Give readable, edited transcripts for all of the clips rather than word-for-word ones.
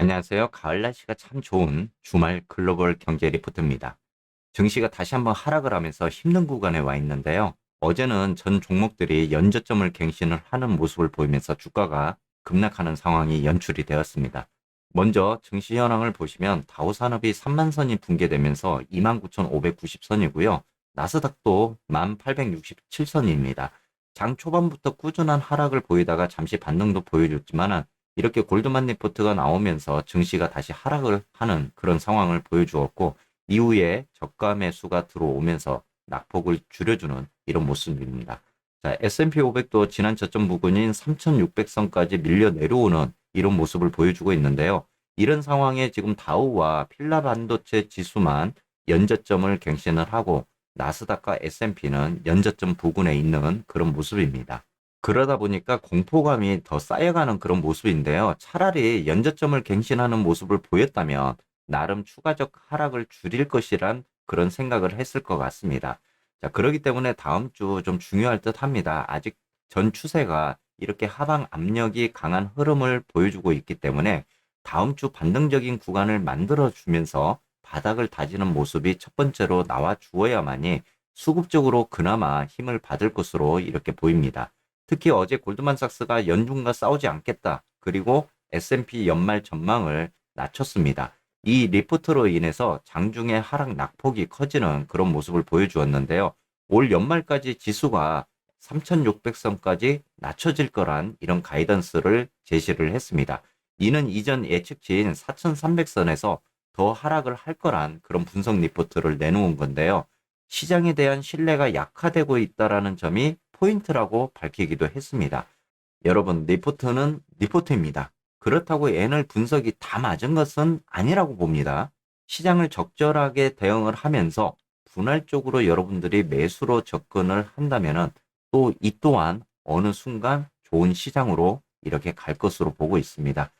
안녕하세요. 가을 날씨가 참 좋은 주말 글로벌 경제 리포트입니다. 증시가 다시 한번 하락을 하면서 힘든 구간에 와 있는데요. 어제는 전 종목들이 연저점을 갱신을 하는 모습을 보이면서 주가가 급락하는 상황이 연출이 되었습니다. 먼저 증시 현황을 보시면 다우산업이 3만 선이 붕괴되면서 29,590선이고요. 나스닥도 1,867선입니다. 장 초반부터 꾸준한 하락을 보이다가 잠시 반등도 보여줬지만 이렇게 골드만 리포트가 나오면서 증시가 다시 하락을 하는 그런 상황을 보여주었고 이후에 저가 매수가 들어오면서 낙폭을 줄여주는 이런 모습입니다. 자, S&P 500도 지난 저점 부근인 3,600선까지 밀려 내려오는 이런 모습을 보여주고 있는데요. 이런 상황에 지금 다우와 필라 반도체 지수만 연저점을 갱신을 하고 나스닥과 S&P는 연저점 부근에 있는 그런 모습입니다. 그러다 보니까 공포감이 더 쌓여가는 그런 모습인데요. 차라리 연저점을 갱신하는 모습을 보였다면 나름 추가적 하락을 줄일 것이란 그런 생각을 했을 것 같습니다. 자, 그렇기 때문에 다음 주 좀 중요할 듯 합니다. 아직 전 추세가 이렇게 하방 압력이 강한 흐름을 보여주고 있기 때문에 다음 주 반등적인 구간을 만들어 주면서 바닥을 다지는 모습이 첫 번째로 나와 주어야만이 수급적으로 그나마 힘을 받을 것으로 이렇게 보입니다. 특히 어제 골드만삭스가 연준과 싸우지 않겠다. 그리고 S&P 연말 전망을 낮췄습니다. 이 리포트로 인해서 장중에 하락 낙폭이 커지는 그런 모습을 보여주었는데요. 올 연말까지 지수가 3,600선까지 낮춰질 거란 이런 가이던스를 제시를 했습니다. 이는 이전 예측치인 4,300선에서 더 하락을 할 거란 그런 분석 리포트를 내놓은 건데요. 시장에 대한 신뢰가 약화되고 있다는 점이 포인트라고 밝히기도 했습니다. 여러분, 리포트는 리포트입니다. 그렇다고 N을 분석이 다 맞은 것은 아니라고 봅니다. 시장을 적절하게 대응을 하면서 분할적으로 여러분들이 매수로 접근을 한다면 또 이 또한 어느 순간 좋은 시장으로 이렇게 갈 것으로 보고 있습니다.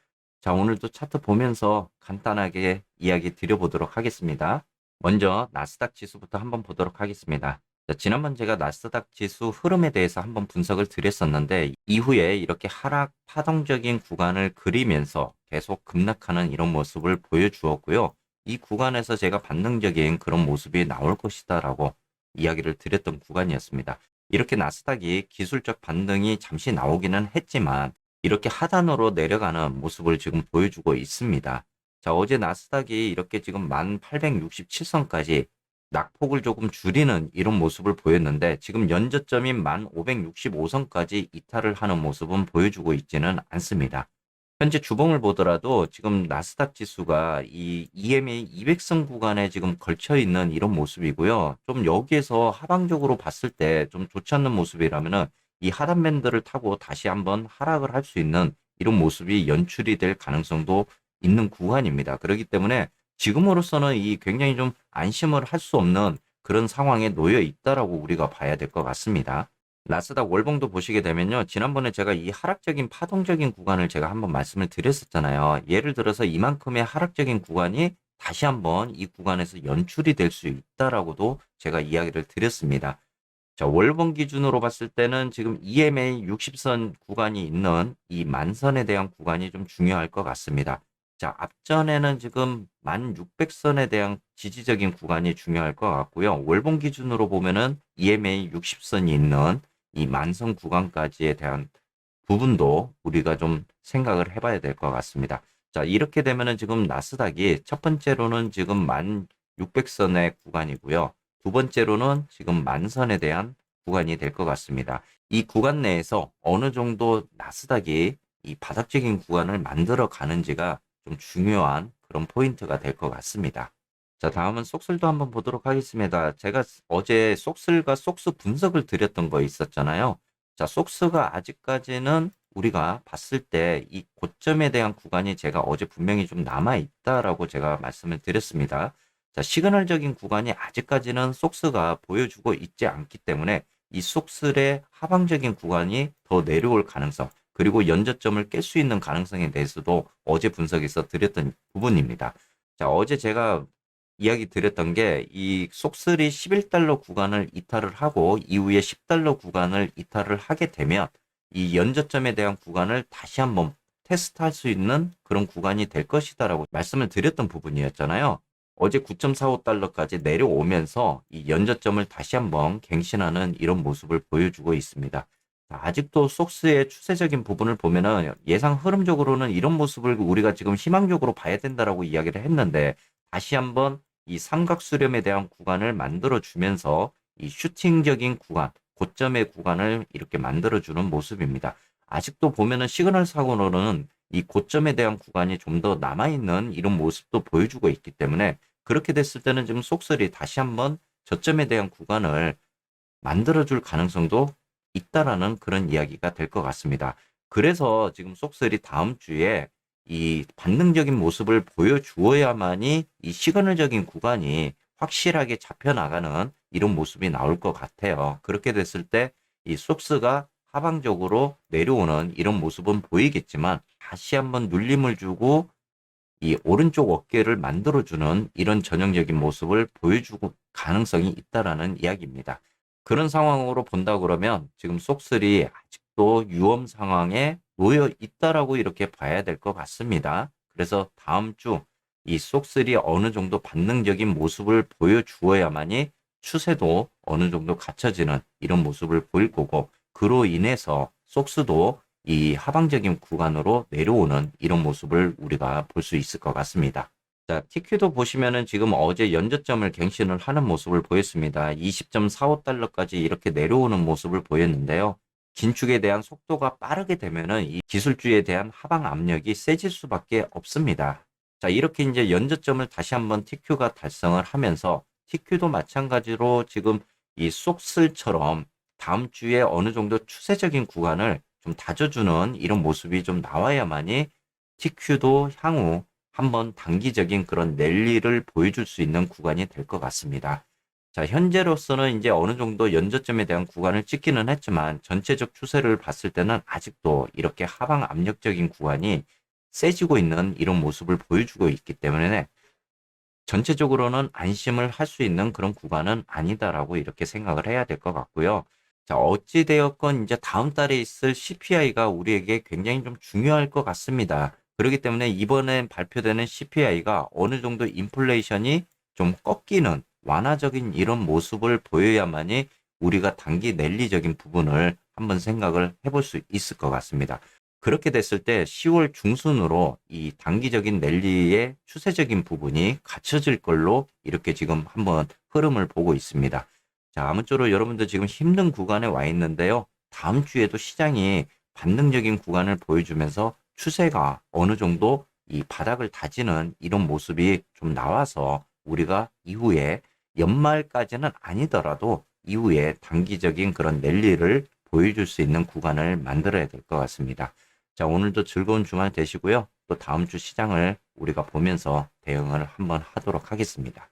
자, 오늘도 차트 보면서 간단하게 이야기 드려보도록 하겠습니다. 먼저 나스닥 지수부터 한번 보도록 하겠습니다. 자, 지난번 제가 나스닥 지수 흐름에 대해서 한번 분석을 드렸었는데 이후에 이렇게 하락 파동적인 구간을 그리면서 계속 급락하는 이런 모습을 보여주었고요. 이 구간에서 제가 반등적인 그런 모습이 나올 것이다라고 이야기를 드렸던 구간이었습니다. 이렇게 나스닥이 기술적 반등이 잠시 나오기는 했지만 이렇게 하단으로 내려가는 모습을 지금 보여주고 있습니다. 자, 어제 나스닥이 이렇게 지금 1867선까지 낙폭을 조금 줄이는 이런 모습을 보였는데 지금 연저점인 1565선까지 이탈을 하는 모습은 보여주고 있지는 않습니다. 현재 주봉을 보더라도 지금 나스닥 지수가 이 EMA 200선 구간에 지금 걸쳐 있는 이런 모습이고요. 좀 여기에서 하방적으로 봤을 때 좀 좋지 않는 모습이라면은 이 하단 밴드를 타고 다시 한번 하락을 할 수 있는 이런 모습이 연출이 될 가능성도 있는 구간입니다. 그렇기 때문에 지금으로서는 이 굉장히 좀 안심을 할 수 없는 그런 상황에 놓여 있다라고 우리가 봐야 될 것 같습니다. 나스닥 월봉도 보시게 되면요. 지난번에 제가 이 하락적인 파동적인 구간을 제가 한번 말씀을 드렸었잖아요. 예를 들어서 이만큼의 하락적인 구간이 다시 한번 이 구간에서 연출이 될 수 있다라고도 제가 이야기를 드렸습니다. 자, 월봉 기준으로 봤을 때는 지금 EMA 60선 구간이 있는 이 만선에 대한 구간이 좀 중요할 것 같습니다. 자, 앞전에는 지금 1600선에 대한 지지적인 구간이 중요할 것 같고요. 월봉 기준으로 보면은 EMA 60선이 있는 이 만선 구간까지에 대한 부분도 우리가 좀 생각을 해봐야 될 것 같습니다. 자, 이렇게 되면은 지금 나스닥이 첫 번째로는 지금 1600선의 구간이고요. 두 번째로는 지금 만선에 대한 구간이 될 것 같습니다. 이 구간 내에서 어느 정도 나스닥이 이 바닥적인 구간을 만들어 가는지가 좀 중요한 그런 포인트가 될 것 같습니다. 자, 다음은 속슬도 한번 보도록 하겠습니다. 제가 어제 속슬과 속스 분석을 드렸던 거 있었잖아요. 자, 속스가 아직까지는 우리가 봤을 때 이 고점에 대한 구간이 제가 어제 분명히 좀 남아 있다라고 제가 말씀을 드렸습니다. 자, 시그널적인 구간이 아직까지는 속스가 보여주고 있지 않기 때문에 이 속슬의 하방적인 구간이 더 내려올 가능성, 그리고 연저점을 깰 수 있는 가능성에 대해서도 어제 분석에서 드렸던 부분입니다. 자, 어제 제가 이야기 드렸던 게 이 속슬이 11달러 구간을 이탈을 하고 이후에 10달러 구간을 이탈을 하게 되면 이 연저점에 대한 구간을 다시 한번 테스트할 수 있는 그런 구간이 될 것이다라고 말씀을 드렸던 부분이었잖아요. 어제 9.45달러까지 내려오면서 이 연저점을 다시 한번 갱신하는 이런 모습을 보여주고 있습니다. 아직도 속스의 추세적인 부분을 보면은 예상 흐름적으로는 이런 모습을 우리가 지금 희망적으로 봐야 된다라고 이야기를 했는데, 다시 한번 이 삼각 수렴에 대한 구간을 만들어 주면서 이 슈팅적인 구간, 고점의 구간을 이렇게 만들어 주는 모습입니다. 아직도 보면은 시그널상으로는 이 고점에 대한 구간이 좀 더 남아있는 이런 모습도 보여주고 있기 때문에, 그렇게 됐을 때는 지금 속설이 다시 한번 저점에 대한 구간을 만들어줄 가능성도 있다라는 그런 이야기가 될 것 같습니다. 그래서 지금 속설이 다음 주에 이 반등적인 모습을 보여주어야만이 이 시그널적인 구간이 확실하게 잡혀나가는 이런 모습이 나올 것 같아요. 그렇게 됐을 때 이 속스가 하방적으로 내려오는 이런 모습은 보이겠지만, 다시 한번 눌림을 주고 이 오른쪽 어깨를 만들어주는 이런 전형적인 모습을 보여주고 가능성이 있다라는 이야기입니다. 그런 상황으로 본다 그러면 지금 속슬이 아직도 위험 상황에 놓여 있다라고 이렇게 봐야 될 것 같습니다. 그래서 다음 주 이 속슬이 어느 정도 반등적인 모습을 보여주어야만이 추세도 어느 정도 갖춰지는 이런 모습을 보일 거고, 그로 인해서 속스도 이 하방적인 구간으로 내려오는 이런 모습을 우리가 볼 수 있을 것 같습니다. 자, TQ도 보시면은 지금 어제 연저점을 갱신을 하는 모습을 보였습니다. 20.45달러까지 이렇게 내려오는 모습을 보였는데요. 긴축에 대한 속도가 빠르게 되면은 이 기술주에 대한 하방 압력이 세질 수밖에 없습니다. 자, 이렇게 이제 연저점을 다시 한번 TQ가 달성을 하면서, TQ도 마찬가지로 지금 이 속슬처럼 다음 주에 어느 정도 추세적인 구간을 좀 다져주는 이런 모습이 좀 나와야만이 TQ도 향후 한번 단기적인 그런 랠리를 보여줄 수 있는 구간이 될 것 같습니다. 자, 현재로서는 이제 어느 정도 연저점에 대한 구간을 찍기는 했지만, 전체적 추세를 봤을 때는 아직도 이렇게 하방 압력적인 구간이 세지고 있는 이런 모습을 보여주고 있기 때문에, 전체적으로는 안심을 할 수 있는 그런 구간은 아니다라고 이렇게 생각을 해야 될 것 같고요. 자, 어찌되었건 이제 다음 달에 있을 CPI가 우리에게 굉장히 좀 중요할 것 같습니다. 그렇기 때문에 이번에 발표되는 CPI가 어느 정도 인플레이션이 좀 꺾이는 완화적인 이런 모습을 보여야만이 우리가 단기 랠리적인 부분을 한번 생각을 해볼 수 있을 것 같습니다. 그렇게 됐을 때 10월 중순으로 이 단기적인 랠리의 추세적인 부분이 갖춰질 걸로 이렇게 지금 한번 흐름을 보고 있습니다. 자, 아무쪼록 여러분들 지금 힘든 구간에 와 있는데요. 다음 주에도 시장이 반등적인 구간을 보여주면서 추세가 어느 정도 이 바닥을 다지는 이런 모습이 좀 나와서, 우리가 이후에 연말까지는 아니더라도 이후에 단기적인 그런 랠리를 보여줄 수 있는 구간을 만들어야 될 것 같습니다. 자, 오늘도 즐거운 주말 되시고요. 또 다음 주 시장을 우리가 보면서 대응을 한번 하도록 하겠습니다.